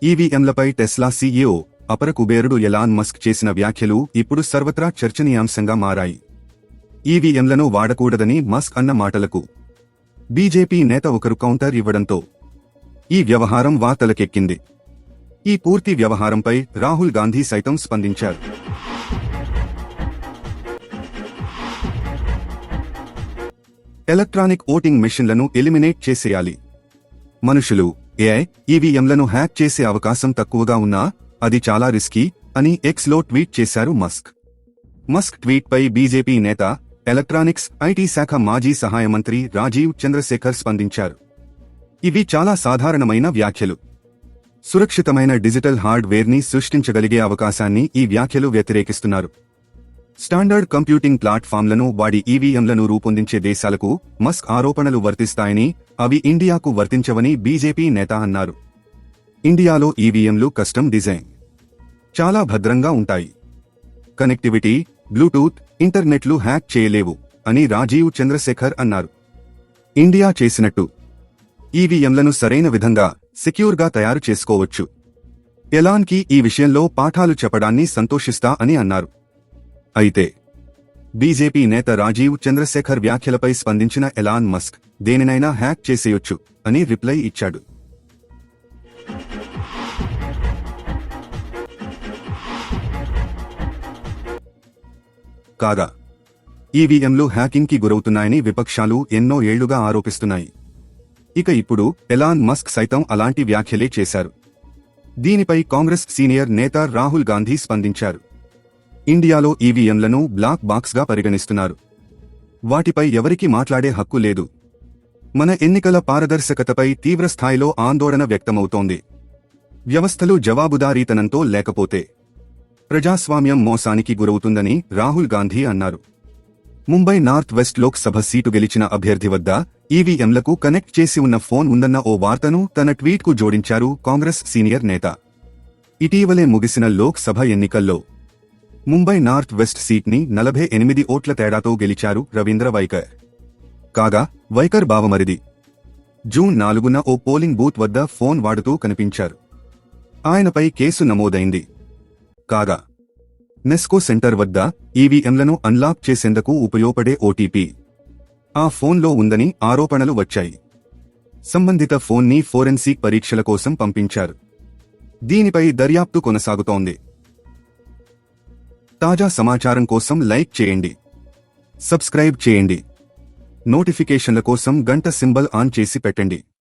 ఈవీఎంలపై Tesla CEO అపర కుబేరుడు Elon Musk చేసిన వ్యాఖ్యలు ఇప్పుడు సర్వత్రా చర్చనీయాంశంగా మారాయి. ఈవీఎంలను వాడకూడదని మస్క్ అన్న మాటలకు బీజేపీ నేత ఒకరు కౌంటర్ ఇవ్వడంతో ఈ వ్యవహారం వార్తలకెక్కింది. ఈ పూర్తి వ్యవహారంపై రాహుల్ గాంధీ సైతం స్పందించారు. ఎలక్ట్రానిక్ ఓటింగ్ మెషిన్లను ఎలిమినేట్ చేసేయాలి. మనుషులు, ఏఐ, ఈవీఎంలను హ్యాక్ చేసే అవకాశం తక్కువగా ఉన్నా అది చాలా రిస్కీ అని ఎక్స్లో ట్వీట్ చేశారు మస్క్. మస్క్ ట్వీట్పై బీజేపీ నేత, ఎలక్ట్రానిక్స్, ఐటీ శాఖ మాజీ సహాయ మంత్రి రాజీవ్ చంద్రశేఖర్ స్పందించారు. ఇవి చాలా సాధారణమైన వ్యాఖ్యలు. సురక్షితమైన డిజిటల్ హార్డ్వేర్ని సృష్టించగలిగే అవకాశాన్ని ఈ వ్యాఖ్యలు వ్యతిరేకిస్తున్నారు. స్టాండర్డ్ కంప్యూటింగ్ ప్లాట్ఫామ్లను వాడి ఈవీఎంలను రూపొందించే దేశాలకు మస్క్ ఆరోపణలు వర్తిస్తాయని, అవి ఇండియాకు వర్తించవని బీజేపీ నేత అన్నారు. ఇండియాలో ఈవీఎంలు కస్టమ్ డిజైన్, చాలా భద్రంగా ఉంటాయి. కనెక్టివిటీ, బ్లూటూత్, ఇంటర్నెట్లు హ్యాక్ చేయలేవు అని రాజీవ్ చంద్రశేఖర్ అన్నారు. ఇండియా చేసినట్టు ఈవీఎంలను సరైన విధంగా, సెక్యూర్గా తయారు చేసుకోవచ్చు. ఎలాన్కి ఈ విషయంలో పాఠాలు చెప్పడాన్ని సంతోషిస్తా అని అన్నారు. అయితే బీజేపీ నేత రాజీవ్ చంద్రశేఖర్ వ్యాఖ్యలపై స్పందించిన ఎలాన్ మస్క్ దేనినైనా హ్యాక్ చేసేయొచ్చు అని రిప్లై ఇచ్చాడు. కాగా ఈవీఎంలు హ్యాకింగ్కి గురవుతున్నాయని విపక్షాలు ఎన్నో ఏళ్లుగా ఆరోపిస్తున్నాయి. ఇక ఇప్పుడు ఎలాన్ మస్క్ సైతం అలాంటి వ్యాఖ్యలే చేశారు. దీనిపై కాంగ్రెస్ సీనియర్ నేత రాహుల్ గాంధీ స్పందించారు. ఇండియాలో ఈవీఎంలను బ్లాక్ బాక్స్గా పరిగణిస్తున్నారు. వాటిపై ఎవరికీ మాట్లాడే హక్కు లేదు. మన ఎన్నికల పారదర్శకతపై తీవ్రస్థాయిలో ఆందోళన వ్యక్తమవుతోంది. వ్యవస్థలు జవాబుదారీతనంతో లేకపోతే ప్రజాస్వామ్యం మోసానికి గురవుతుందని రాహుల్ గాంధీ అన్నారు. Mumbai north west Lok Sabha seat గెలిచిన అభ్యర్థి వద్ద ఈవీఎంలకు కనెక్ట్ చేసి ఉన్న ఫోన్ ఉందన్న ఓ వార్తను తన ట్వీట్కు జోడించారు కాంగ్రెస్ సీనియర్ నేత. ఇటీవలే ముగిసిన లోక్ సభ ఎన్నికల్లో ముంబై నార్త్ వెస్ట్ సీట్ని 48 ఓట్ల తేడాతో గెలిచారు రవీంద్ర వైకర్. కాగా వైకర్ బావమరిది జూన్ 4న ఓ పోలింగ్ బూత్ వద్ద ఫోన్ వాడుతూ కనిపించారు. ఆయనపై కేసు నమోదైంది. కాగా నెస్కో సెంటర్ వద్ద ఈవీఎంలను అన్లాక్ చేసేందుకు ఉపయోగపడే ఓటీపీ ఆ ఫోన్లో ఉందని ఆరోపణలు వచ్చాయి. సంబంధిత ఫోన్ని ఫోరెన్సిక్ పరీక్షల కోసం పంపించారు. దీనిపై దర్యాప్తు కొనసాగుతోంది. తాజా సమాచారం కోసం లైక్ చేయండి, సబ్స్క్రైబ్ చేయండి, నోటిఫికేషన్ల కోసం గంట సింబల్ ఆన్ చేసి పెట్టండి.